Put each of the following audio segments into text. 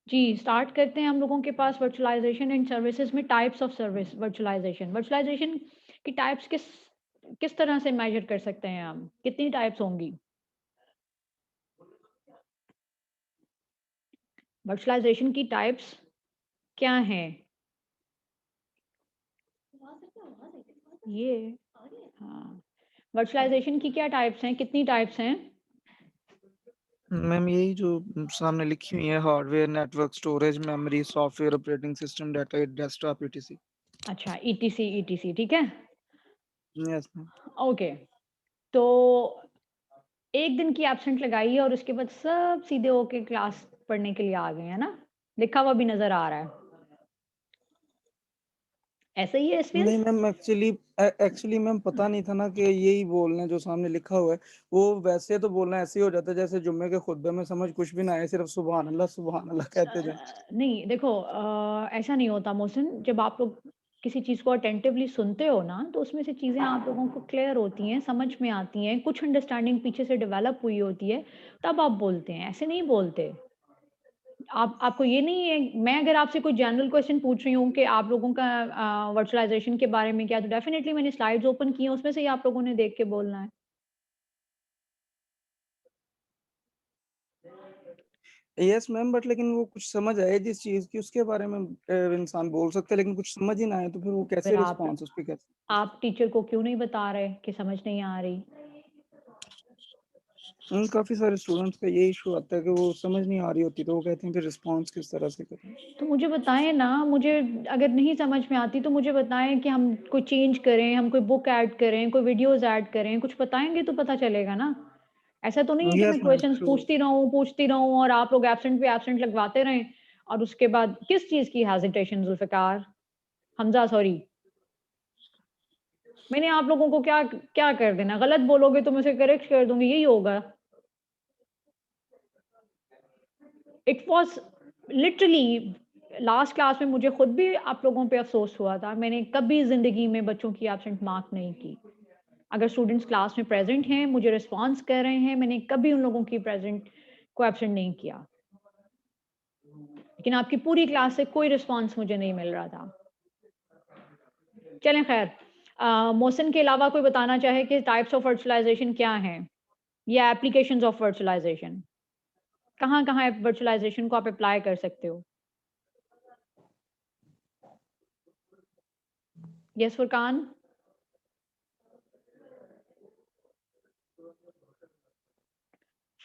जी, start करते हैं। हम लोगों के पास वर्चुअलाइज़ेशन एंड सर्विसेज़ में types of service virtualisation virtualisation की टाइप्स किस किस तरह से मेज़र कर सकते हैं हम? कितनी टाइप्स होंगी? वर्चुअलाइज़ेशन की टाइप्स क्या हैं? ये हाँ, वर्चुअलाइज़ेशन की क्या टाइप्स हैं? कितनी टाइप्स हैं? मैम यही जो सामने लिखी हुई है hardware, network, storage, memory, software, operating system, data, desktop, etc. अच्छा, ईटीसी ईटीसी ठीक है? Yes ma'am. ओके, तो 1 दिन की एब्सेंट लगाई और उसके बाद सब सीधे होके क्लास पढ़ने के लिए आ गए, है ना? लिखा हुआ भी नज़र आ रहा है। ऐसा ही है नहीं एसपीएस? मैम, एक्चुअली मैम पता नहीं था ना कि यही बोलना है जो सामने लिखा हुआ है। वो वैसे तो बोलना ऐसे ही हो जाता है जैसे जुम्मे के खुतबे में समझ कुछ भी ना आए, सिर्फ सुबहान अल्लाह कहते जाएँ। नहीं देखो ऐसा नहीं होता मोहसिन, जब आप लोग किसी चीज़ को अटेंटिवली सुनते हो ना, तो उसमें से चीज़ें आप लोगों को क्लियर होती हैं, समझ में आती हैं, कुछ अंडरस्टैंडिंग पीछे से डेवलप हुई होती है, तब आप बोलते हैं, ऐसे नहीं बोलते। आपको ये नहीं है मैं अगर आपसे कोई जनरल क्वेश्चन पूछ रही हूँ कि आप लोगों का वर्चुअलाइज़ेशन के बारे में क्या, तो डेफिनिटली मैंने स्लाइड्स ओपन की हैं, उसमें से ही आप लोगों ने देख के बोलना है। यस मैम, बट लेकिन वो कुछ समझ आए जिस चीज़ की उसके बारे में इंसान बोल सकता है, लेकिन कुछ समझ ही ना आए तो फिर वो फिर कैसे रिस्पॉन्स उस पे कैसे। आप टीचर को क्यों नहीं बता रहे कि समझ नहीं आ रही? काफ़ी सारे स्टूडेंट्स का ये इशू आता है कि वो समझ नहीं आ रही होती तो वो कहते हैं फिर रिस्पॉन्स किस तरह से करें? तो मुझे बताएँ ना, मुझे अगर नहीं समझ में आती तो मुझे बताएँ कि हम कोई चेंज करें, हम कोई बुक ऐड करें, कोई वीडियोज़ ऐड करें, कुछ बताएँगे तो पता चलेगा ना। ऐसा तो नहीं है कि यस मैं मैम, क्वेश्चन्स श्योर। पूछती रहूँ और आप लोग एब्सेंट पे एब्सेंट लगवाते रहें और उसके बाद किस चीज़ की हेजिटेशन ज़ुल्फ़िकार? हमज़ा सॉरी। मैंने आप लोगों को क्या क्या कर देना? गलत बोलोगे तो मैं उसे करेक्ट कर दूँगी, यही होगा। It was literally last class में मुझे खुद भी आप लोगों पे अफ़सोस हुआ था। मैंने कभी ज़िंदगी में बच्चों की एब्सेंट मार्क नहीं की। अगर स्टूडेंट्स क्लास में प्रेज़ेंट हैं, मुझे रिस्पॉन्स कर रहे हैं, मैंने कभी उन लोगों की प्रेज़ेंट को एब्सेंट नहीं किया। लेकिन आपकी पूरी क्लास से कोई रिस्पॉन्स मुझे नहीं मिल रहा था। चलें ख़ैर मोहसिन के अलावा कोई बताना चाहे कि टाइप्स ऑफ वर्चुअलाइज़ेशन क्या हैं? या एप्लीकेशंस ऑफ वर्चुअलाइज़ेशन? कहाँ-कहाँ वर्चुअलाइज़ेशन को आप अप्लाई कर सकते हो? यस फुरकान?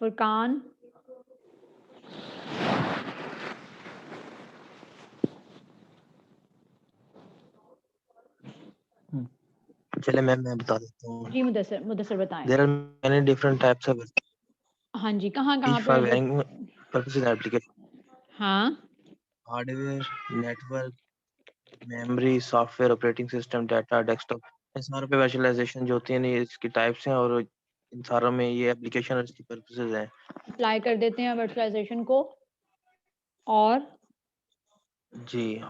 फुरकान? हुँ। चलिए मैं बता देता हूँ। जी, मुदस्सिर मुदस्सिर बताएँ। There are many different types of हाँ जी, कहाँ-कहाँ ईच पे फॉर जो वेरिंग पर्पसेस एप्लीकेशन हाँ, hardware, network, memory, software, operating system, data, desktop. इन सारों पे वर्चुअलाइजेशन जो होती है ना, ये इसकी टाइप्स हैं और इन सारों में ये एप्लीकेशन और इसकी पर्पसेस हैं। अप्लाई कर देते हैं वर्चुअलाइज़ेशन को और जी,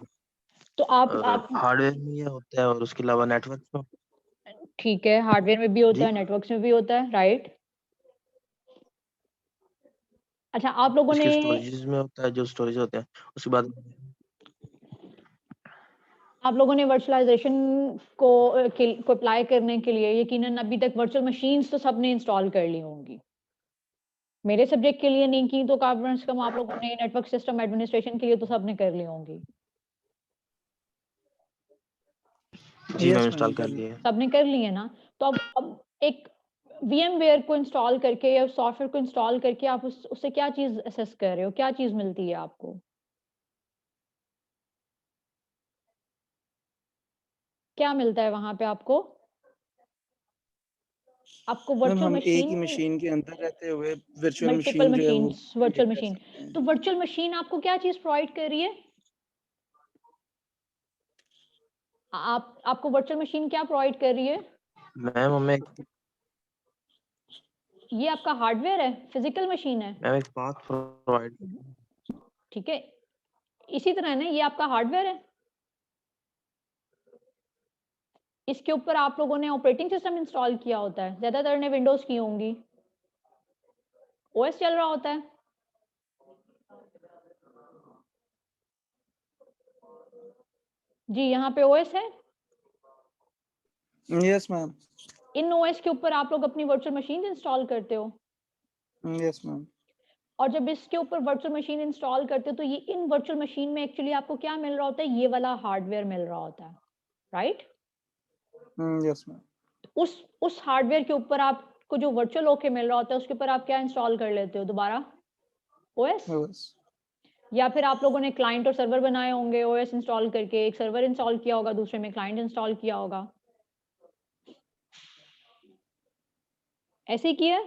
तो और आप हार्डवेयर में ये होता है और उसके अलावा नेटवर्क में। ठीक है, हार्डवेयर में भी होता जी, है, नेटवर्क्स में भी होता है, राइट? अच्छा, आप लोगों ने उसके स्टोरेजेस में होता है, जो स्टोरेज होते हैं। उसके बाद वर्चुअलाइज़ेशन को को अप्लाई करने के लिए यकीनन अभी तक वर्चुअल मशीन्स तो सबने इंस्टॉल कर ली होंगी। मेरे सब्जेक्ट के लिए नहीं की तो कम से कम आप लोगों ने नेटवर्क सिस्टम एडमिनिस्ट्रेशन के लिए तो सबने कर ली होंगी। जी, मैम यस मैम, इंस्टॉल कर कर ली। लिए हैं। सबने कर ली है ना? तो अब एक वीएमवेयर को इंस्टॉल करके या सॉफ्टवेयर को इंस्टॉल करके आप उससे क्या चीज़ असेस कर रहे हो? क्या चीज़ मिलती है आपको? क्या मिलता है वहाँ पे आपको? आपको मैम वर्चुअल हम एक मशीन ही मशीन के अंदर रहते हुए वर्चुअल मल्टीपल मशीन जो है वो मशीन्स क्रिएट वर्चुअल कर मशीन। सकते हैं। तो वर्चुअल मशीन आपको क्या चीज़ प्रोवाइड कर रही है? आपको वर्चुअल मशीन क्या प्रोवाइड कर रही है? मैम ये आपका हार्डवेयर है, फिज़िकल मशीन है, एक पाथ प्रोवाइड ठीक है? इसी तरह ना ये आपका हार्डवेयर है। इसके ऊपर आप लोगों ने ऑपरेटिंग सिस्टम इंस्टॉल किया होता है। ज़्यादातर ने विंडोज़ की होंगी। ओएस चल रहा होता है। जी, यहाँ पे ओएस है। Yes ma'am. इन ओएस के ऊपर आप लोग अपनी वर्चुअल मशीन इंस्टॉल करते हो, यस मैम। और जब इसके ऊपर वर्चुअल मशीन इंस्टॉल करते हो तो ये इन वर्चुअल मशीन में एक्चुअली आपको क्या मिल रहा होता है? ये वाला हार्डवेयर मिल रहा होता है, राइट? Yes ma'am. उस हार्डवेयर के ऊपर आपको जो वर्चुअल ओके मिल रहा होता है उसके ऊपर आप क्या इंस्टॉल कर लेते हो दोबारा? ओएस? यस। या फिर आप लोगों ने क्लाइंट और सर्वर बनाए होंगे ओएस इंस्टॉल करके, एक सर्वर इंस्टॉल किया होगा, दूसरे में क्लाइंट इंस्टॉल किया होगा। ऐसे ही किया है?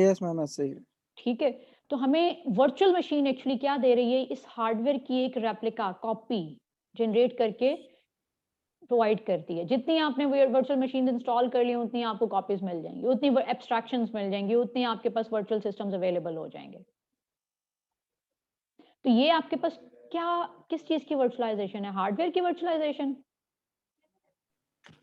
यस मैम, ऐसे ही। ठीक है। तो हमें वर्चुअल मशीन एक्चुअली क्या दे रही है? इस हार्डवेयर की एक रेप्लिका, कॉपी जनरेट करके प्रोवाइड करती है। जितनी आपने वर्चुअल मशीन इंस्टॉल कर ली उतनी आपको कॉपीज मिल जाएंगी, उतनी एब्स्ट्रैक्शंस मिल जाएंगी, उतनी आपके पास वर्चुअल सिस्टम्स अवेलेबल हो जाएंगे। तो ये आपके पास क्या, किस चीज की वर्चुअलाइजेशन है? हार्डवेयर की वर्चुअलाइजेशन।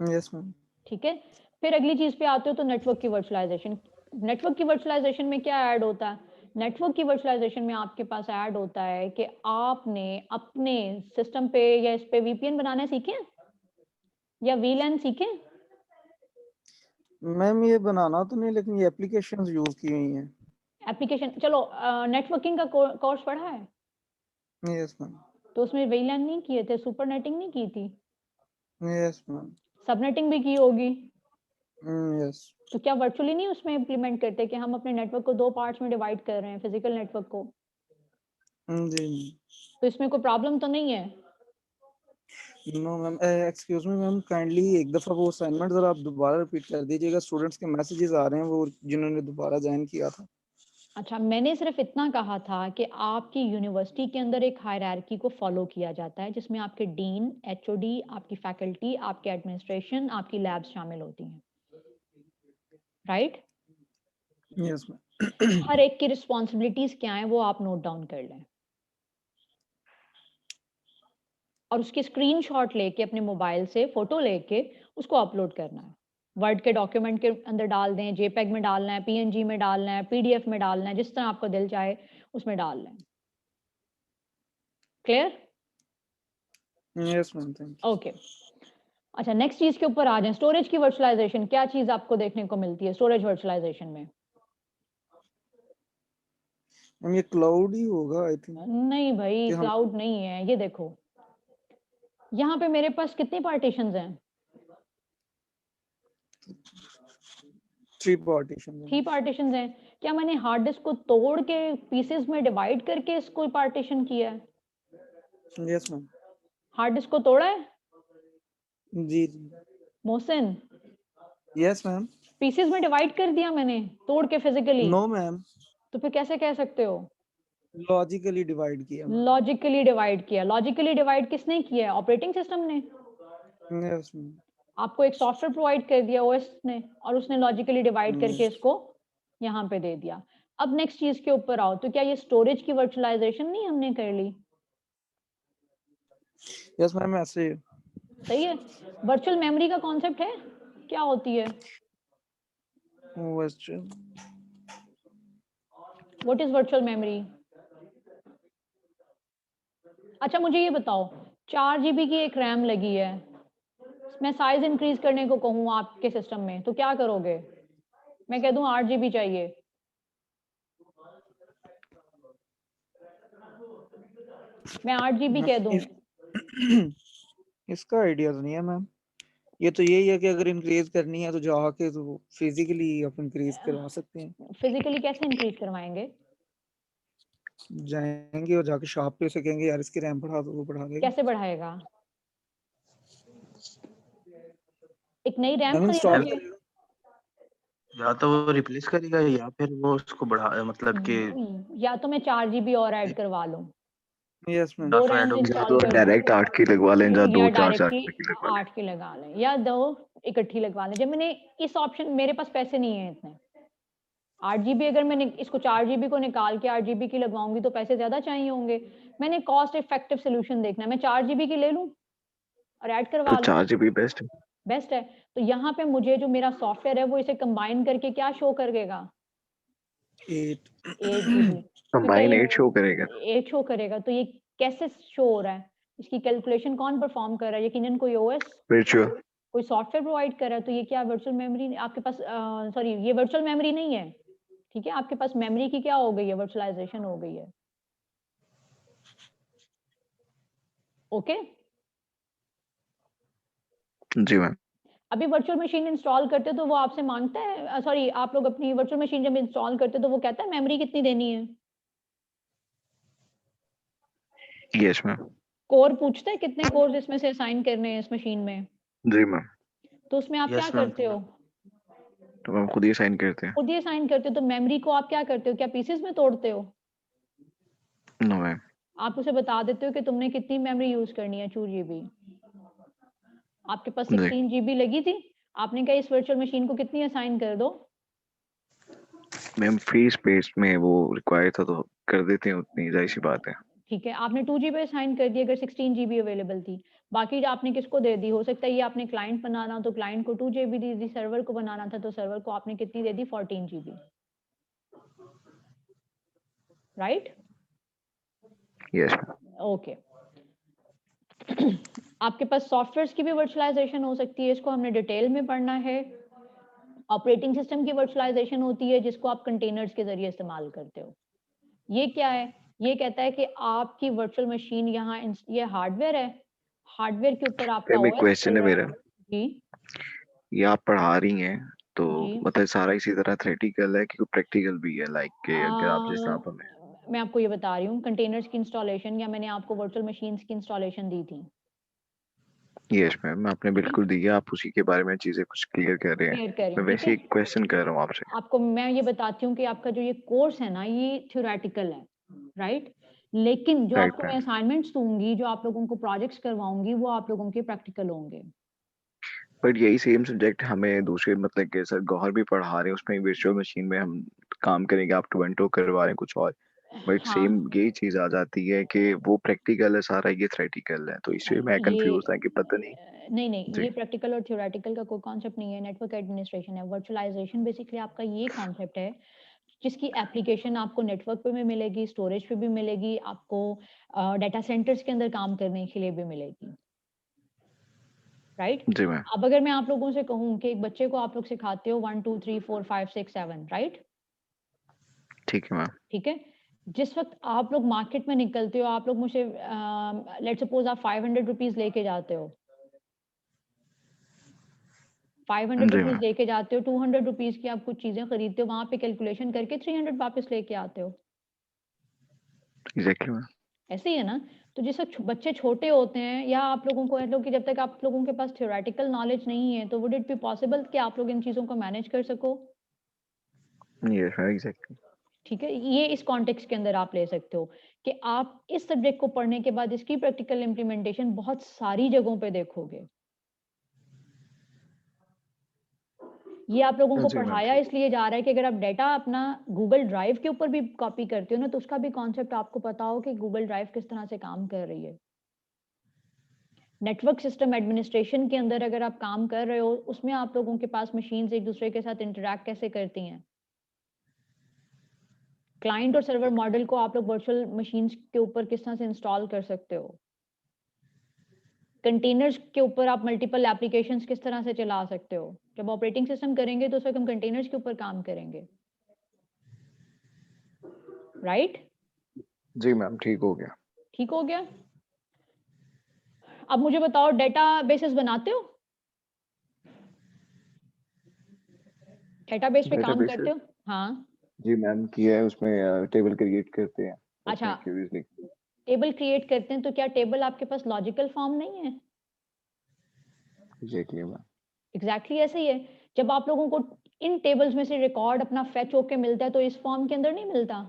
Yes ma'am. ठीक है। फिर अगली चीज पे आते हो तो नेटवर्क की वर्चुअलाइजेशन। नेटवर्क की वर्चुअलाइजेशन में क्या ऐड होता है? नेटवर्क की वर्चुअलाइजेशन में आपके पास ऐड होता है कि आपने अपने सिस्टम पे या इस पे वीपीएन बनाने सीखे या वीलैन सीखे? मैम ये बनाना तो नहीं, लेकिन ये एप्लीकेशंस यूज की हुई हैं। एप्लीकेशन, चलो नेटवर्किंग का कोर्स पढ़ा है यस मैम। तो उसमें वीलैन नहीं किए थे, सुपरनेटिंग नहीं की थी, यस मैम। सबनेटिंग भी की होगी। यस। तो क्या वर्चुअली नहीं उसमें इम्प्लीमेंट करते कि हम अपने नेटवर्क को 2 पार्ट्स में डिवाइड कर रहे हैं, फिजिकल नेटवर्क को? जी। तो इसमें कोई प्रॉब्लम तो नहीं है? No ma'am. Excuse me ma'am, kindly एक दफा वो असाइनमेंट जरा आप दोबारा रिपीट कर दीजिएगा। स्टूडेंट्स के मैसेजेस आ रहे हैं वो, जिन्होंने दोबारा ज्वाइन किया था। अच्छा, मैंने सिर्फ इतना कहा था कि आपकी यूनिवर्सिटी के अंदर एक हायरार्की को फॉलो किया जाता है जिसमें आपके डीन, एचओडी, आपकी फैकल्टी, आपके एडमिनिस्ट्रेशन, आपकी लैब्स शामिल होती हैं, राइट? Yes ma'am. हर एक की रिस्पॉन्सिबिलिटीज क्या है वो आप नोट डाउन कर लें, और उसकी स्क्रीनशॉट लेके अपने मोबाइल से फोटो लेके उसको अपलोड करना है। वर्ड के डॉक्यूमेंट के अंदर डाल दें, जेपेग में डालना है, पीएनजी में डालना है, पीडीएफ में डालना है, जिस तरह आपको दिल चाहे उसमें डाल लें। Clear? Yes ma'am, thank you. Okay. अच्छा, नेक्स्ट चीज के ऊपर आ जाएं। स्टोरेज की वर्चुअलाइजेशन, क्या चीज आपको देखने को मिलती है स्टोरेज वर्चुअलाइजेशन में? मैम ये क्लाउड ही होगा आई थिंक। नहीं भाई, कि हम क्लाउड नहीं है। ये देखो, यहाँ पे मेरे पास कितनी पार्टीशंस हैं? 3 पार्टीशन 3 पार्टीशंस हैं। क्या मैंने हार्ड डिस्क को तोड़ के पीसेस में डिवाइड करके इसको पार्टीशन किया है? है। Yes ma'am. हार्ड डिस्क को तोड़ा है जी जी। मोहसिन? Yes ma'am. पीसेस में डिवाइड कर दिया मैंने तोड़ के फिजिकली? नो मैम, तो फिर कैसे कह सकते हो? लॉजिकली डिवाइड किया मैम। लॉजिकली डिवाइड किया। लॉजिकली डिवाइड किसने किया है? ऑपरेटिंग सिस्टम ने। Yes ma'am. आपको एक सॉफ्टवेयर प्रोवाइड कर दिया ओएस ने, और उसने लॉजिकली डिवाइड करके यस इसको यहाँ पे दे दिया। अब नेक्स्ट चीज के ऊपर आओ, तो क्या ये स्टोरेज की वर्चुअलाइजेशन नहीं हमने कर ली? मैम, ऐसे सही है। वर्चुअल मेमोरी का कॉन्सेप्ट है, क्या होती है? What is virtual memory? अच्छा मुझे ये बताओ, 4 जीबी की एक रैम लगी है, मैं साइज इंक्रीज करने को कहूँ आपके सिस्टम में तो क्या करोगे? मैं कह दूं 8 जीबी चाहिए, मैं 8 जीबी कह दूं, इसका आइडिया तो नहीं है मैम। ये तो यही है कि अगर इंक्रीज करनी है तो जाके तो फिजिकली आप इंक्रीज करवा सकते हैं। फिजिकली कैसे इंक्रीज करवाएंगे? जाएंगे और जाके शॉप पे से कहेंगे यार इसकी रैम बढ़ा दो, वो बढ़ा देगा। कैसे बढ़ाएगा? एक नई रैम मैम इंस्टॉल खरीदोगे? करेगा। या तो वो रिप्लेस करेगा या फिर वो उसको बढ़ा मतलब कि या तो मैं 4 जीबी और ऐड करवा लूं, यस मैम। 2 तो ऐड रैम्स हो या इंस्टॉल तो कर लूं, डायरेक्ट 8 की लगवा लें या या 2 4 4 डायरेक्टली की लगवा लें। 8 की लगा लें, या 2 इकट्ठी लगवा लें। जब मैंने इस ऑप्शन, मेरे पास पैसे नहीं है इतने, 8 जीबी अगर मैंने इसको 4 जीबी को निकाल के 8 जीबी की लगवाऊंगी तो पैसे ज्यादा चाहिए होंगे। मैंने कॉस्ट इफेक्टिव सोल्यूशन देखना है, मैं 4 जीबी की ले लूं और ऐड करवा तो लूं, 4 GB बेस्ट है। बेस्ट है। तो यहाँ पे मुझे जो मेरा सॉफ्टवेयर है वो इसे कंबाइन करके क्या शो करेगा? 8 8 जीबी। कंबाइन 8 शो करेगा। 8 शो करेगा, तो ये कैसे शो हो रहा है? इसकी कैलकुलेशन कौन परफॉर्म कर रहा है? यकीनन कोई ओएस, वर्चुअल कोई सॉफ्टवेयर प्रोवाइड कर रहा है। तो ये क्या वर्चुअल मेमोरी आपके पास, सॉरी ये वर्चुअल मेमोरी नहीं है, ठीक है? आपके पास मेमोरी की क्या हो गई है? वर्चुअलाइजेशन हो गई है। ओके, जी मैम। अभी वर्चुअल मशीन इंस्टॉल करते हो तो वो आपसे मांगता है, सॉरी आप लोग अपनी वर्चुअल मशीन जब इंस्टॉल करते हो तो वो कहता है मेमोरी कितनी देनी है? Yes ma'am. कोर पूछता है कितने कोर इसमें से असाइन करने हैं इस मशीन में? जी मैम। तो उसमें आप क्या यस मैम। करते हो? तो मैम खुद ही साइन करते हैं। खुद ही असाइन करते हो। तो मेमोरी को आप क्या करते हो? क्या पीसेस में तोड़ते हो? No ma'am. आप उसे बता देते हो कि तुमने कितनी मेमोरी यूज करनी है, 2 जीबी। आपके पास जी 16 जीबी लगी थी, आपने कहा इस वर्चुअल मशीन को कितनी असाइन कर दो? मैम फ्री स्पेस में वो रिक्वायर था तो कर देते हैं, उतनी जाहिर सी बात है। ठीक है, आपने 2 जीबी असाइन कर दी अगर 16 जीबी अवेलेबल थी। बाकी आपने किसको दे दी? हो सकता है ये आपने क्लाइंट बनाना तो क्लाइंट को 2 जीबी दी दी, सर्वर को बनाना था तो सर्वर को आपने कितनी दे दी? 14 GB, right? Yes ma'am. Okay. आपके पास सॉफ्टवेयर्स की भी वर्चुअलाइजेशन हो सकती है, इसको हमने डिटेल में पढ़ना है। ऑपरेटिंग सिस्टम की वर्चुअलाइजेशन होती है जिसको आप कंटेनर्स के जरिए इस्तेमाल करते हो। ये क्या है? ये कहता है कि आपकी वर्चुअल मशीन यहाँ ये हार्डवेयर है, हार्डवेयर के ऊपर आपका मैम एक ओएस क्वेश्चन चल है रहा मेरा। है। जी ये आप पढ़ा रही हैं तो जी। मतलब सारा इसी तरह थ्योरेटिकल है कि प्रैक्टिकल भी है, लाइक के अगर आप जैसे आप हमें। मैं आपको ये बता रही हूँ कंटेनर्स की इंस्टॉलेशन, या मैंने आपको वर्चुअल मशीन्स की इंस्टॉलेशन दी थी। यस मैम आपने ठीक है, बिल्कुल दी है, आप उसी के बारे में चीजें कुछ क्लियर कर रहे हैं। क्लियर कर रही मैं हूँ, ठीक वैसे है। एक क्वेश्चन कर रहा हूँ आपसे। आपको मैं ये बताती हूँ कि आपका जो ये कोर्स है ना, ये थ्योरेटिकल है, राइट? लेकिन जो राइट आपको मैं मैम। असाइनमेंट्स दूंगी, जो आप लोगों को प्रोजेक्ट्स करवाऊंगी, वो आप लोगों के प्रैक्टिकल होंगे। बट यही सेम सब्जेक्ट हमें दूसरे मतलब के सर गौहर भी पढ़ा रहे हैं, उसमें वर्चुअल मशीन में हम काम करेंगे, आप 2 and 2 करवा रहे हैं कुछ और। बट सेम हाँ, यही चीज आ जाती है कि वो प्रैक्टिकल है सारा, ये थ्योरेटिकल है, तो इसलिए मैं कंफ्यूज था कि पता नहीं। नहीं नहीं, जी ये प्रैक्टिकल और थ्योरेटिकल का कोई कॉन्सेप्ट नहीं है, नेटवर्क एडमिनिस्ट्रेशन है। वर्चुअलाइजेशन बेसिकली आपका ये कॉन्सेप्ट है जिसकी एप्लीकेशन आपको नेटवर्क पे भी मिलेगी, स्टोरेज पे भी मिलेगी, आपको डाटा सेंटर्स के अंदर काम करने के लिए भी मिलेगी, राइट? जी मैम। अब अगर मैं आप लोगों से कहूँ कि एक बच्चे को आप लोग सिखाते हो 1 2 3 4 5 6 7, राइट? ठीक है मैम। ठीक है, जिस वक्त आप लोग मार्केट में निकलते हो, आप लोग मुझे लेट्स सपोज आप 500 रुपीज लेके जाते हो, 500 जी रुपीज मैम। लेके जाते हो, 200 रुपीज की आप कुछ चीजें खरीदते हो, वहां पे कैलकुलेशन करके 300 वापस लेके आते हो। Exactly ma'am. ऐसे ही है ना? तो जिस वक्त बच्चे छोटे होते हैं, या आप लोगों को ऐसा कि जब तक आप लोगों के पास थ्योरेटिकल नॉलेज नहीं है, तो वुड इट बी पॉसिबल कि आप लोग इन चीजों को मैनेज कर सको? Yes ma'am exactly. ठीक है, ये इस कॉन्टेक्स्ट के अंदर आप ले सकते हो कि आप इस सब्जेक्ट को पढ़ने के बाद इसकी प्रैक्टिकल इम्प्लीमेंटेशन बहुत सारी जगहों पे देखोगे। ये आप लोगों को जी मैम पढ़ाया ठीक। इसलिए जा रहा है कि अगर आप डेटा अपना गूगल ड्राइव के ऊपर भी कॉपी करते हो ना, तो उसका भी कॉन्सेप्ट आपको पता हो कि गूगल ड्राइव किस तरह से काम कर रही है। नेटवर्क सिस्टम एडमिनिस्ट्रेशन के अंदर अगर आप काम कर रहे हो, उसमें आप लोगों के पास मशीन्स एक दूसरे के साथ इंटरैक्ट कैसे करती हैं। क्लाइंट और सर्वर मॉडल को आप लोग वर्चुअल मशीन्स के ऊपर किस तरह से इंस्टॉल कर सकते हो। कंटेनर्स के ऊपर आप मल्टीपल एप्लीकेशंस किस तरह से चला सकते हो। जब ऑपरेटिंग सिस्टम करेंगे तो उस वक्त हम कंटेनर्स के ऊपर काम करेंगे, राइट? जी मैम ठीक हो गया। ठीक हो गया। अब मुझे बताओ, डेटा बेसेस बनाते हो? डेटाबेस पे काम डेटाबेस करते हो? हाँ। जी मैम किया है, उसमें टेबल क्रिएट करते हैं, अच्छा, उसमें क्वेरीज लिखते हैं। टेबल क्रिएट करते हैं तो क्या टेबल आपके पास लॉजिकल फॉर्म नहीं है? Exactly ma'am. एग्जैक्टली ऐसे ही है। जब आप लोगों को इन टेबल्स में से रिकॉर्ड अपना फैच होके मिलता है, तो इस फॉर्म के अंदर नहीं मिलता।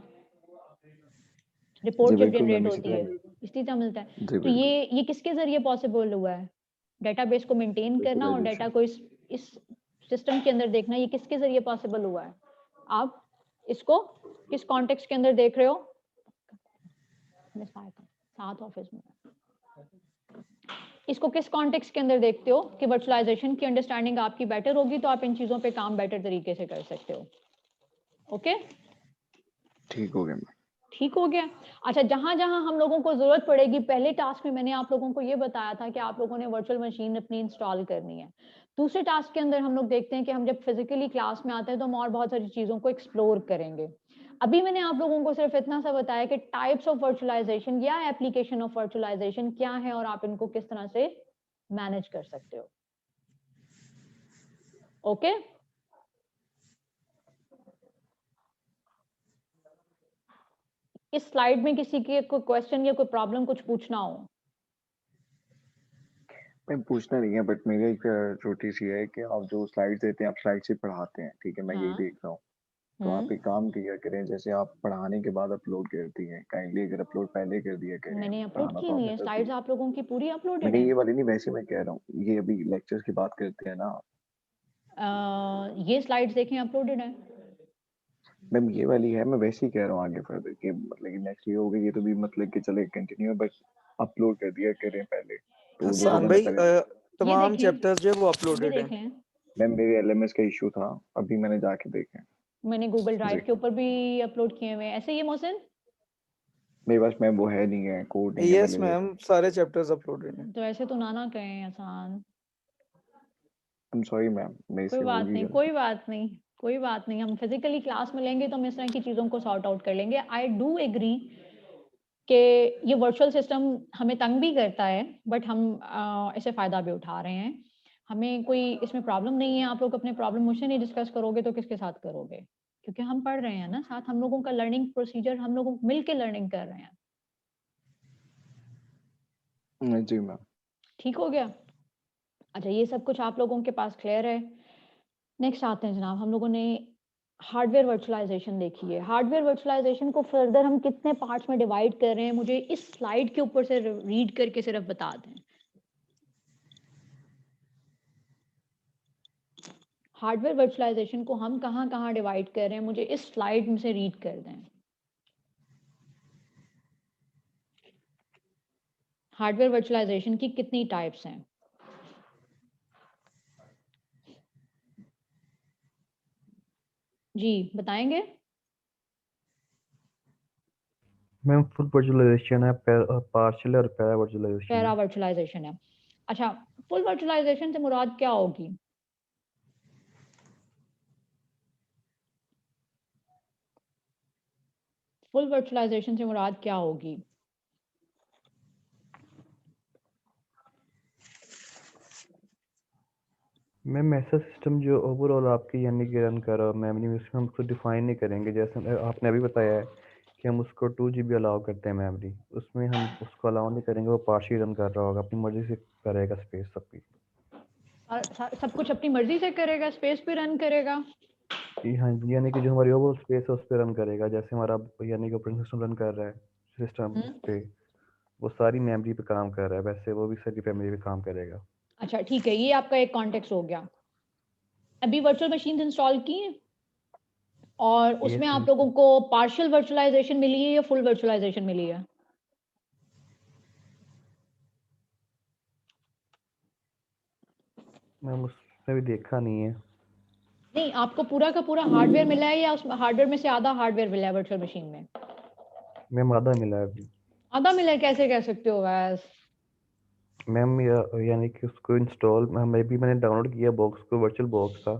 जी रिपोर्ट जब बिल्कुल जनरेट मैम इसी होती है, तरह। इस तरह मिलता है। जी तो बिल्कुल। ये किसके जरिए पॉसिबल हुआ है? डेटाबेस को मेंटेन करना और वर्चुअलाइजेशन। डेटा को इस सिस्टम के अंदर देखना, ये किसके जरिए पॉसिबल हुआ है? आप इसको किस कॉन्टेक्स्ट के अंदर देख रहे हो? साथ ऑफिस में इसको किस कॉन्टेक्स्ट के अंदर देखते हो कि वर्चुअलाइजेशन की अंडरस्टैंडिंग आपकी बेटर होगी, तो आप इन चीजों पे काम बेटर तरीके से कर सकते हो। ओके, ठीक हो गया मैम। ठीक हो गया। अच्छा, जहां जहां हम लोगों को जरूरत पड़ेगी, पहले टास्क में मैंने आप लोगों को ये बताया था कि आप लोगों ने वर्चुअल मशीन अपनी इंस्टॉल करनी है। दूसरे टास्क के अंदर हम लोग देखते हैं कि हम जब फिजिकली क्लास में आते हैं तो हम और बहुत सारी चीजों को एक्सप्लोर करेंगे। अभी मैंने आप लोगों को सिर्फ इतना सा बताया कि टाइप्स ऑफ वर्चुअलाइजेशन या एप्लीकेशन ऑफ वर्चुअलाइजेशन क्या है और आप इनको किस तरह से मैनेज कर सकते हो। ओके, इस स्लाइड में किसी के कोई क्वेश्चन या कोई प्रॉब्लम, कुछ पूछना हो? मैं पूछना नहीं है, बट मेरी एक छोटी सी है कि आप जो स्लाइड्स देते हैं आप स्लाइड से पढ़ाते हैं, ठीक है, मैं यही हाँ। देख रहा हूँ। तो आप एक काम किया करें, जैसे आप पढ़ाने के बाद अपलोड करती हैं, काइंडली अगर अपलोड पहले कर दिया करें। मैंने अपलोड पढ़ाना की तो हुई आपने है कर स्लाइड्स, दिया। आप लोगों की पूरी अपलोडेड मैंने है। ये वाली नहीं, वैसे मैं कह रहा हूँ, ये अभी लेक्चर्स की बात करते हैं ना। ये स्लाइड्स देखें, अपलोडेड है। मैम ये वाली है, मैं वैसे ही कह रहा हूँ आगे फर्दर कि मतलब नेक्स्ट ये हो गई, ये तो भी मतलब कि चले कंटिन्यू, बट अपलोड कर दिया करें पहले, तो जो ये हसन बंदा भाई पहले। ये तमाम देखें, चैप्टर्स जो है वो ये अपलोडेड हैं। देख लें। मैम मेरे एलएमएस का इशू था, अभी मैंने जाके देखे। मैंने गूगल जी, ड्राइव के ऊपर भी अपलोड किए हुए हैं, ऐसे ही है मोहसिन? मेरे पास मैम वो है नहीं है, कोड नहीं है यस अवेलेबल। मैम, सारे चैप्टर्स अपलोडेड हैं। तो ऐसे तो ना कहें आसान। आई एम सॉरी मैम, मेरे कोई से बात होगी नहीं, गलती। कोई बात नहीं, कोई बात नहीं। हम फिजिकली क्लास में लेंगे तो हम इस तरह की चीजों को सॉर्ट आउट कर लेंगे। आई डू एग्री कि ये वर्चुअल सिस्टम हमें तंग भी करता है, बट हम इससे फायदा भी उठा रहे हैं। हमें कोई इसमें प्रॉब्लम नहीं है। आप लोग अपने प्रॉब्लम मुझसे नहीं डिस्कस करोगे तो किसके साथ करोगे? क्योंकि हम पढ़ रहे हैं ना साथ, हम लोगों का लर्निंग प्रोसीजर, हम लोग मिल के लर्निंग कर रहे हैं। जी मैम। ठीक हो गया। अच्छा, ये सब कुछ आप लोगों के पास क्लियर है। नेक्स्ट आते हैं जनाब, हम लोगों ने हार्डवेयर वर्चुअलाइजेशन देखी है। हार्डवेयर वर्चुअलाइजेशन को फर्दर हम कितने पार्ट्स में डिवाइड कर रहे हैं, मुझे इस स्लाइड के ऊपर से रीड करके सिर्फ बता दें। हार्डवेयर वर्चुअलाइजेशन को हम कहाँ कहाँ डिवाइड कर रहे हैं, मुझे इस स्लाइड में से रीड कर दें। हार्डवेयर वर्चुअलाइजेशन की कितनी टाइप्स हैं? जी बताएंगे? मैम फुल वर्चुअलाइजेशन है, पार्शियल और पैरा वर्चुअलाइजेशन पैरा है। वर्चुअलाइजेशन है। अच्छा, फुल वर्चुअलाइजेशन से मुराद क्या होगी? फुल वर्चुअलाइजेशन से मुराद क्या होगी? मैम ऐसा सिस्टम जो ओवरऑल आपकी यानी कि रन कर रहा हो मेमोरी में, उसमें हम उसको डिफाइन नहीं करेंगे। जैसे आपने अभी बताया है कि हम उसको 2 GB अलाउ करते हैं मेमोरी, उसमें हम उसको अलाउ नहीं करेंगे, वो पार्शियल रन कर रहा होगा, अपनी मर्जी से करेगा स्पेस सबकी। सब कुछ अपनी मर्जी से करेगा, स्पेस पे रन करेगा? हाँ जी, यानी कि जो हमारी ओवरऑल स्पेस है उस पर रन करेगा। जैसे हमारा यानी कि ऑपरेटिंग सिस्टम रन कर रहा है सिस्टम पे, वो सारी मेमोरी पे काम कर रहा है, वैसे वो भी सारी मेमोरी पे काम करेगा। अच्छा ठीक है, ये आपका एक कॉन्टेक्स्ट हो गया। अभी वर्चुअल मशीन इंस्टॉल की हैं और उसमें यस आप लोगों को पार्शियल वर्चुअलाइजेशन मिली है या फुल वर्चुअलाइजेशन मिली है? मैम उसमें भी देखा नहीं है। नहीं, आपको पूरा का पूरा हार्डवेयर मिला है या उस हार्डवेयर में से आधा हार्डवेयर मिला है वर्चुअल मशीन में? मैम आधा मिला है अभी। आधा मिला है, कैसे कह सकते हो वैस? मैम यानी कि उसको इंस्टॉल मैं भी मैंने डाउनलोड किया बॉक्स को, वर्चुअल बॉक्स का,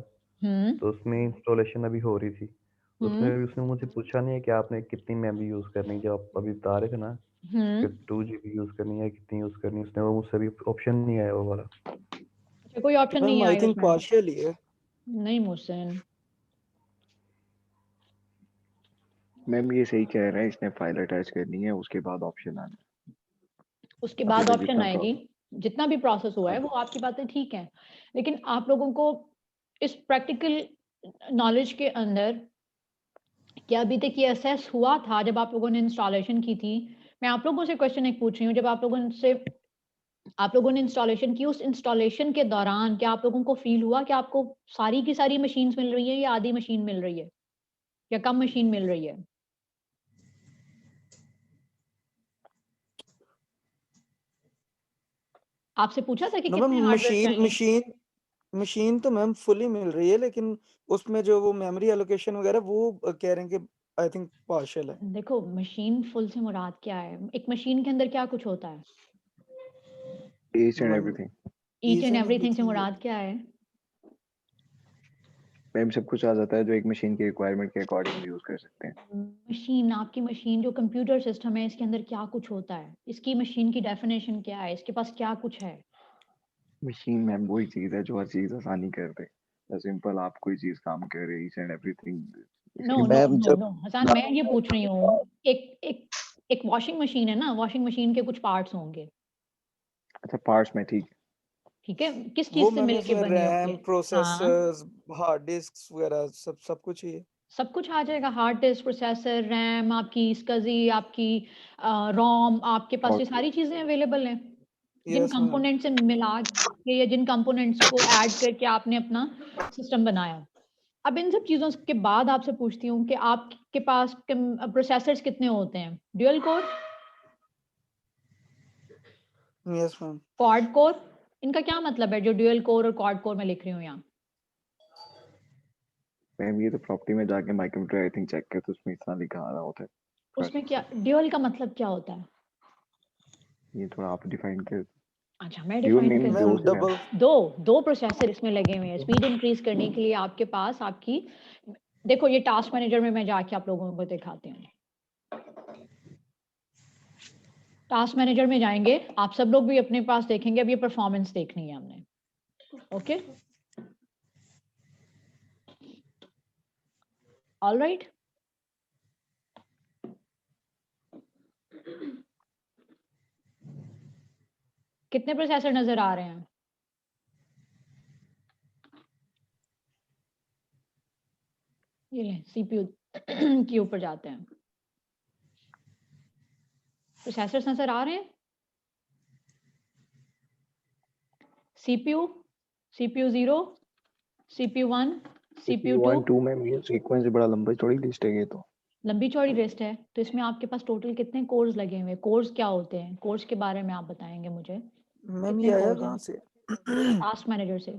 हम्म तो उसमें इंस्टॉलेशन अभी हो रही थी। उसमें हम्म भी उसने मुझे पूछा नहीं है कि आपने कितनी मेमोरी यूज़ करनी है, जब आप अभी बता रहे थे ना कि हम्म 2 GB यूज़ करनी है, कितनी यूज़ करनी है, उसने वो मुझसे भी ऑप्शन नहीं आया वो वाला। अच्छा, कोई ऑप्शन नहीं मैम आई आई थिंक उसमें? पार्शियल ही है। नहीं मोहसिन, मैम ये सही कह रहे हैं, इसने फाइल अटैच करनी है, उसके बाद ऑप्शन आना है। उसके अभी बाद तक ऑप्शन जितना आएगी। प्रोसेस। जितना भी प्रोसेस हुआ है हाँ। वो आपकी बातें ठीक है, लेकिन आप लोगों को इस प्रैक्टिकल नॉलेज के अंदर क्या अभी तक ये असेस हुआ था जब आप लोगों ने इंस्टॉलेशन की थी? मैं आप लोगों से क्वेश्चन एक पूछ रही हूँ, जब आप लोगों ने इंस्टॉलेशन की, उस इंस्टॉलेशन के दौरान क्या आप लोगों को फील हुआ कि आपको सारी की सारी मशीन्स मिल रही है या आधी मशीन मिल रही है या कम मशीन मिल रही है? आपसे पूछा था कि नो मैम, कितने हार्डवेयर मशीन चाहिए? मशीन मशीन तो मैम फुली मिल रही है, लेकिन उसमें जो वो मेमोरी एलोकेशन वगैरह वो कह रहे हैं कि आई थिंक पार्शियल है। देखो मशीन फुल से मुराद क्या है? एक मशीन के अंदर क्या कुछ होता है? ईच एंड मतलब everything. Each each and and everything से एवरीथिंग मुराद क्या है? मैम सब कुछ आ जाता है जो एक मशीन की रिक्वायरमेंट के अकॉर्डिंग यूज कर सकते हैं। मशीन, आपकी मशीन जो कंप्यूटर सिस्टम है, इसके अंदर क्या कुछ होता है? इसकी मशीन की डेफिनेशन क्या है? इसके पास क्या कुछ है? मशीन मैम वही चीज है जो हर चीज आसानी कर दे। सिंपल आप कोई चीज काम कर रहे ईच एंड एवरीथिंग नो इसके नो मैम नो जब नो हसन, मैं ये पूछ रही हूँ, एक एक एक वॉशिंग मशीन है ना, वॉशिंग मशीन के कुछ पार्ट्स होंगे, अच्छा पार्ट्स में ठीक ठीक है? किस वो चीज से मैम मिलके इसमें बनी होती रैम है? हाँ, प्रोसेसर्स हार्ड डिस्क वगैरह सब कुछ ही है। सब कुछ आ जाएगा, हार्ड डिस्क, प्रोसेसर, रैम, आपकी SCSI, आपकी रोम, आपके पास ये और सारी चीजें अवेलेबल हैं। जिन यस मैम। कंपोनेंट से मिला के या जिन कंपोनेंट्स को ऐड करके आपने अपना सिस्टम बनाया। अब इन सब चीज़ों के बाद आपसे पूछती हूँ कि आपके पास प्रोसेसर्स कितने होते हैं? Dual core, yes ma'am. Quad core, इनका क्या मतलब है जो ड्यूल कोर और क्वाड कोर में लिख रही हूँ यहाँ? मैम ये तो प्रॉपर्टी में जाके माइक्रोमीटर आई थिंक चेक कर तो उसमें इतना लिखा आ रहा होता है। उसमें क्या ड्यूल का मतलब क्या होता है? ये थोड़ा आप डिफाइन कर। अच्छा, मैं ड्यूल डिफाइन मीन कर, दो मैम से डबल। दो दो प्रोसेसर इसमें लगे हुए हैं स्पीड इंक्रीज करने के लिए आपके पास आपकी। देखो ये टास्क मैनेजर में मैं जाके आप लोगों को दिखाती हूँ। टास्क मैनेजर में जाएंगे, आप सब लोग भी अपने पास देखेंगे, अब ये परफॉर्मेंस देखनी है हमने। Okay, all right. कितने प्रोसेसर नजर आ रहे हैं? ये ले CPU के ऊपर जाते हैं। प्रोसेसर्स नजर आ रहे हैं? CPU, CPU 0, CPU 1, CPU 2। 1 2 में ये सीक्वेंस बड़ा लंबा चौड़ी लिस्ट है ये तो। लंबी चौड़ी लिस्ट है, तो इसमें आपके पास टोटल कितने कोर्स लगे हुए हैं? कोर्स क्या होते हैं? कोर्स के बारे में आप बताएंगे मुझे, मैम कितने ये आया कोर्स हैं? कहाँ से? टास्क मैनेजर से।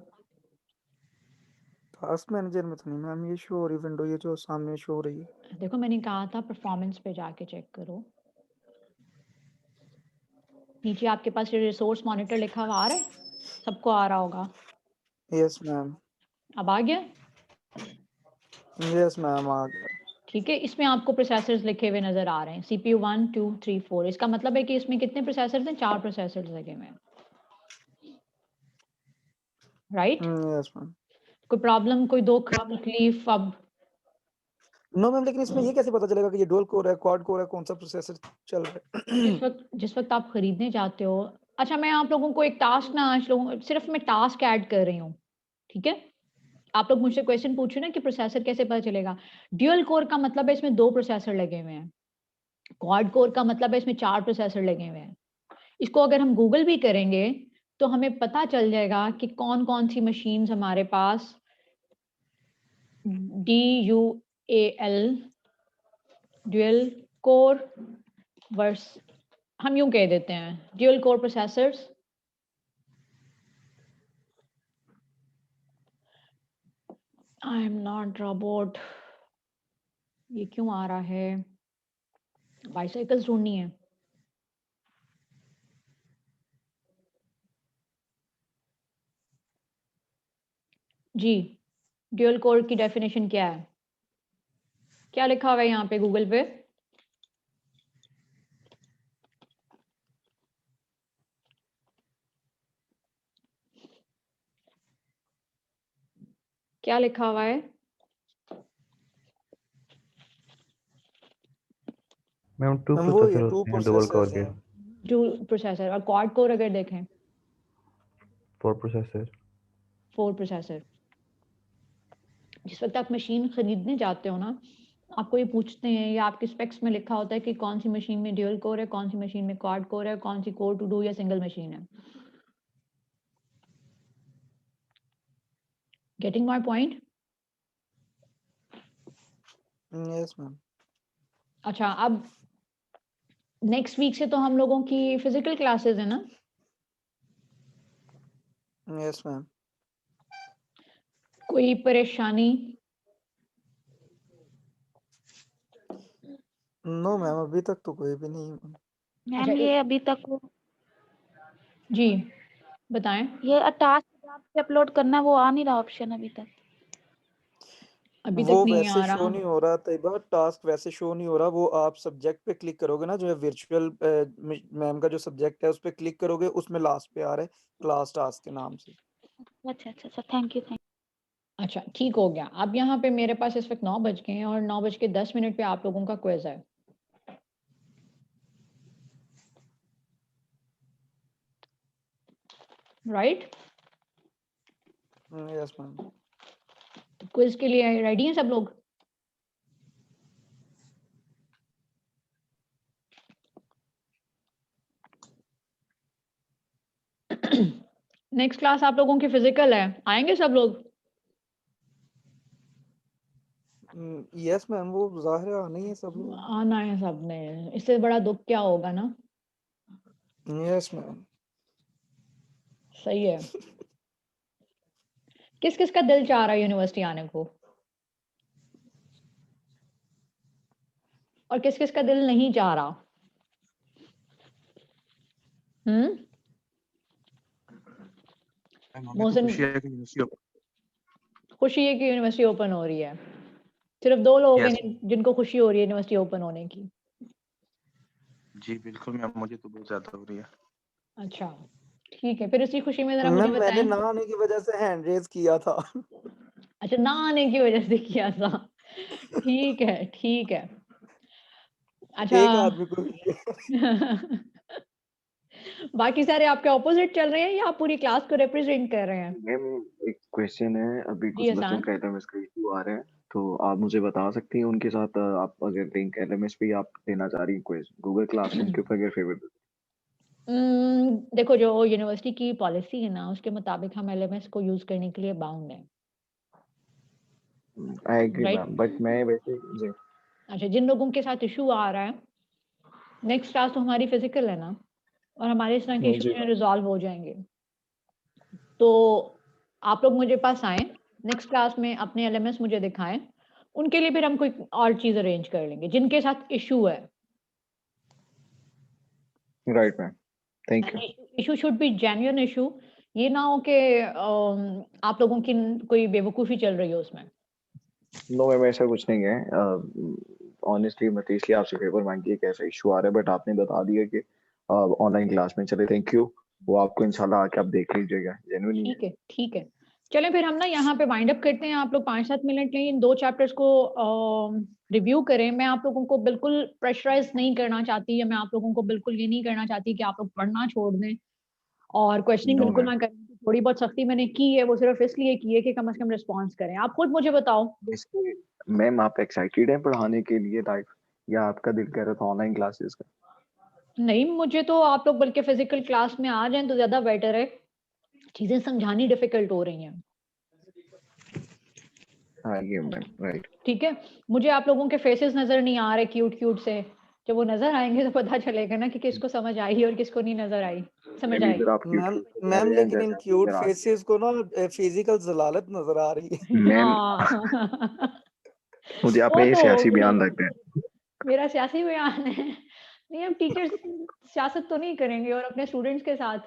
टास्क मैनेजर में तो नहीं मैम, ये शो हो रही विंडो ये जो सामने शो हो रही है। देखो मैंने कहा था परफॉर्मेंस पे जाके चेक करो। नीचे आपके पास ये रिसोर्स मॉनिटर लिखा हुआ आ रहा है, सबको आ रहा होगा। Yes ma'am. अब आ गया? यस मैम आ गया। ठीक है, इसमें आपको प्रोसेसर्स लिखे हुए नजर आ रहे हैं, CPU 1 2 3 4। इसका मतलब है कि इसमें कितने प्रोसेसर्स हैं? 4 प्रोसेसर्स लगे हुए हैं, राइट? Yes ma'am. कोई प्रॉब्लम, कोई दुख, तकलीफ? अब नो मैम, लेकिन इसमें ये कैसे पता चलेगा कि ये डुअल कोर है क्वाड कोर है, कौन सा प्रोसेसर चल रहा है? जिस वक्त आप खरीदने जाते हो, अच्छा मैं आप लोगों को एक टास्क ना, आज लोगों सिर्फ मैं टास्क ऐड कर रही हूँ, ठीक है? आप लोग मुझसे क्वेश्चन पूछ रहे हैं कि प्रोसेसर कैसे पता चलेगा? ड्यूल कोर का मतलब है इसमें 2 प्रोसेसर लगे हुए हैं। क्वाड कोर का मतलब है इसमें 4 प्रोसेसर लगे हुए हैं। इसको अगर हम गूगल भी करेंगे तो हमें पता चल जाएगा कि कौन-कौन सी मशीन्स हमारे पास DUAL ड्यूल कोर वर्स, हम यूं कह देते हैं dual core processors. I am not robot, ये क्यों आ रहा है? बाइसाइकिल्स ढूंढनी है। जी, ड्यूल कोर की डेफिनेशन क्या है? क्या लिखा हुआ है यहाँ पे गूगल पे? क्या लिखा हुआ है? मैम 2 मैम वो प्रोसेसर ये 2 होते हैं डुअल कोर प्रोसेसर्स के। हैं। Dual processor. और क्वाड कोर अगर देखें? 4 प्रोसेसर। 4 प्रोसेसर। जिस वक्त आप मशीन खरीदने जाते हो ना, आपको ये पूछते हैं या आपके स्पेक्स में लिखा होता है कि कौन सी मशीन में ड्यूल कोर है, कौन सी मशीन में क्वाड कोर है, कौन सी कोर टू डू या सिंगल मशीन है। Getting my point? Yes ma'am. अच्छा, अब नेक्स्ट वीक से तो हम लोगों की फिजिकल क्लासेस है ना? Yes ma'am. कोई परेशानी? नो मैम, अभी तक तो कोई भी नहीं। अच्छा मैम ये अभी तक जी बताएं। ये टास्क आपसे अपलोड करना वो आ नहीं रहा ऑप्शन अभी तक। अभी वो तक नहीं वैसे आ शो रहा। नहीं हो रहा तैयबा, टास्क वैसे शो नहीं हो रहा। वो आप सब्जेक्ट पे क्लिक करोगे ना, जो है वर्चुअल मैम का जो सब्जेक्ट है उस पे क्लिक करोगे, उसमें लास्ट पे आ रहा है क्लास टास्क के नाम से। अच्छा अच्छा अच्छा, थैंक यू। अच्छा ठीक हो गया। अब यहाँ पे मेरे पास इस वक्त 9 बज गए हैं और 9:10 पे आप लोगों का क्विज है। राइट? Yes ma'am. तो क्विज के लिए रेडी हैं सब लोग? नेक्स्ट क्लास आप लोगों की फिजिकल है, आएंगे सब लोग? यस मैम, वो जाहिर है आना ही है सब लोग। आना है सबने, इससे बड़ा दुख क्या होगा ना। Yes ma'am. सही है। किस किस का दिल चाह रहा है यूनिवर्सिटी आने को, और किस किस का दिल नहीं चाह रहा? मैम हमें तो मोहसिन, खुशी है कि यूनिवर्सिटी खुशी है कि यूनिवर्सिटी ओपन हो रही है। सिर्फ 2 लोग यस हैं जिनको खुशी हो रही है यूनिवर्सिटी ओपन होने की। जी बिल्कुल मैम, मुझे तो बहुत ज्यादा हो रही है। अच्छा ठीक है, फिर इसी खुशी में जरा मुझे मैम मैंने बताएं। ना आने की वजह से हैंड रेज किया था। अच्छा ना आने की वजह से किया था। ठीक है ठीक है। अच्छा एक आदमी को बाकी सारे आपके ऑपोजिट चल रहे हैं या आप पूरी क्लास को रिप्रेजेंट कर रहे हैं? मैम एक क्वेश्चन है, अभी जी कुछ बच्चों हसन। का एलएमएस का इशू आ रहा है, तो आप मुझे बता सकती हैं उनके साथ आप अगर लिंक एलएमएस पे आप देना चाह रही हैं क्विज गूगल क्लासरूम के ऊपर अगर फेवर। देखो जो यूनिवर्सिटी की पॉलिसी है ना उसके मुताबिक हम एलएमएस को यूज करने के लिए बाउंड हैं। I agree right? Ma'am, but मैं वैसे जी अच्छा जिन लोगों के साथ इशू आ रहा है, नेक्स्ट क्लास तो हमारी फिजिकल है ना, और हमारे इस तरह के जी इशू रिजॉल्व हो जाएंगे। तो आप लोग मुझे पास आए, नेक्स्ट क्लास में अपने एलएमएस मुझे दिखाएं, उनके लिए फिर हम कोई और चीज अरेंज कर लेंगे जिनके साथ इशू है। Right ma'am, thank you. Issue should be genuine issue, ये ना हो कि आप लोगों की कोई बेवकूफी चल रही हो उसमें। नो मैम ऐसा कुछ नहीं है, ऑनेस्टली मत इसलिए आपसे फेवर मांगी है कि ऐसा इशू आ रहा है, बट आपने बता दिया कि ऑनलाइन क्लास में चले, थैंक यू। वो आपको इंशाल्लाह आके आप देख लीजिएगा, जेन्युइनली है। ठीक है ठीक है। चलें फिर हम ना यहाँ पे वाइंड अप करते हैं। आप लोग 5-7 मिनट लें, इन 2 चैप्टर्स को रिव्यू करें। मैं आप लोगों को बिल्कुल प्रेशराइज नहीं करना चाहती, या मैं आप लोगों को बिल्कुल ये नहीं करना चाहती कि आप लोग पढ़ना छोड़ दें और क्वेश्चनिंग नो बिल्कुल मैम, ना करें। थोड़ी बहुत सख्ती मैंने की है वो सिर्फ इसलिए की है कि कम से कम रिस्पॉन्स करें। आप खुद मुझे बताओ। इसलिए मैम आप एक्साइटेड हैं पढ़ाने के लिए लाइव, या आपका दिल कह रहा था ऑनलाइन क्लासेस का? नहीं, मुझे तो आप लोग बल्कि फिजिकल क्लास में आ जाएं तो ज्यादा बेटर है, चीजें समझानी डिफिकल्ट हो रही हैं। हाँ ये मैम, राइट। ठीक है, मुझे आप लोगों के फेसेस नजर नहीं आ रहे क्यूट क्यूट से। जब वो नजर आएंगे तो पता चलेगा ना कि किसको समझ आई और किसको नहीं नजर आई। समझ मैम आई? इधर आप क्यूट मैम क्यूट कह मैम रहे हैं लेकिन इन जैसे आप क्यूट इधर आ रही फेसेस को ना फिजिकल जलालत नजर आ रही है। हैं मैम। हाँ मुझे वो अपने ये तो सियासी होगी। बयान लगते हैं। मेरा सियासी बयान है। नहीं, हम टीचर्स सियासत तो नहीं करेंगे और अपने स्टूडेंट्स के साथ।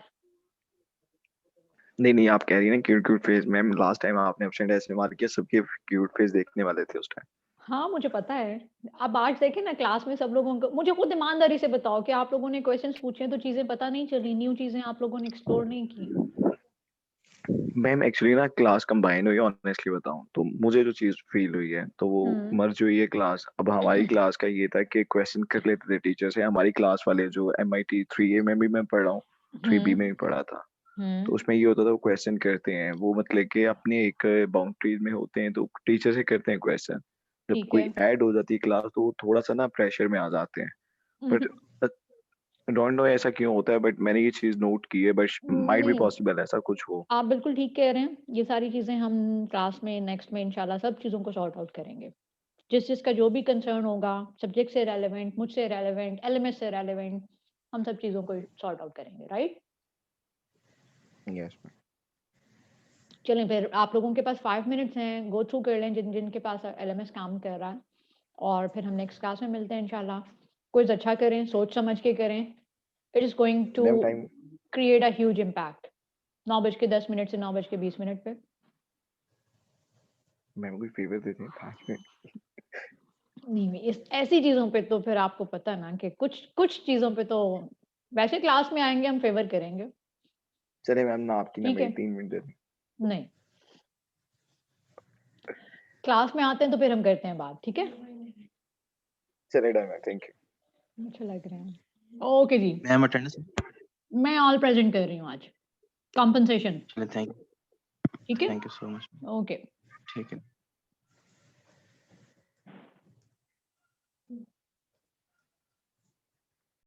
नहीं नहीं, आप कह रही हैं ना cute cute face, ma'am last time आपने अपने ऐसे मार किया, सबके क्यूट फेस देखने वाले थे उस टाइम। हाँ मुझे पता है। अब आज देखें ना क्लास में सब लोगों को, मुझे खुद ईमानदारी से बताओ कि आप लोगों ने क्वेश्चंस पूछे हैं तो चीजें पता नहीं चली, न्यू चीजें आप लोगों ने एक्सप्लोर नहीं की। मैम एक्चुअली ना क्लास कंबाइन हुई है, ऑनेस्टली बताऊं तो मुझे जो चीज फील हुई है तो वो हम्म मर्ज हुई है क्लास। अब हमारी क्लास का ये था कि क्वेश्चन कर लेते थे टीचर से, हमारी क्लास वाले जो MIT 3A में भी मैं पढ़ रहा हूँ, 3B हम्म में भी पढ़ा था, तो हम्म उसमें ये होता था वो क्वेश्चन करते हैं, वो मतलब कि अपने एक बाउंड्रीज में होते हैं, तो टीचर से करते हैं क्वेश्चन। जब ठीक कोई है। ऐड हो जाती है क्लास तो वो थोड़ा सा ना प्रेशर में आ जाते हैं। बट डोंट नो ऐसा क्यों होता है, बट मैंने ये चीज नोट की है, बट माइट बी नहीं, पॉसिबल ऐसा कुछ हो। आप बिल्कुल ठीक कह रहे हैं। ये सारी चीजें हम क्लास में नेक्स्ट में इंशाल्लाह सब चीजों को सॉर्ट आउट करेंगे। जिस जिसका जो भी कंसर्न होगा, सब्जेक्ट से रेलेवेंट, मुझसे रेलेवेंट, एलएमएस से रेलेवेंट, हम सब चीजों को सॉर्ट आउट करेंगे। राइट? Yes ma'am. चलें फिर, आप लोगों के पास 5 मिनट्स हैं, गो थ्रू कर लें जिन जिन के पास एलएमएस काम कर रहा है। और फिर हम नेक्स्ट क्लास में मिलते हैं इंशाल्लाह। कुछ अच्छा करें, सोच समझ के करें। It is going to ma'am time create a huge impact. 9:10 से 9:20 पे। मैम कोई फेवर देते हैं 5 मिनट। नहीं, इस ऐसी चीजों पे तो फिर आपको पता है ना कि कुछ चीजों पे तो वैसे क्लास में आएंगे हम फेवर करेंगे। चले मैम ना आपकी ना ठीक मेरी है। 3 मिनट दे दें। नहीं, क्लास में आते हैं तो फिर हम करते हैं बात, ठीक है। चले डन मैम, थैंक यू। अच्छा लग रहा है। ओके जी, मैम अटेंडेंस मैं ऑल प्रेजेंट कर रही हूँ आज। कंपनसेशन, चले, ठीक है। Thank you so much. Okay. ठीक है।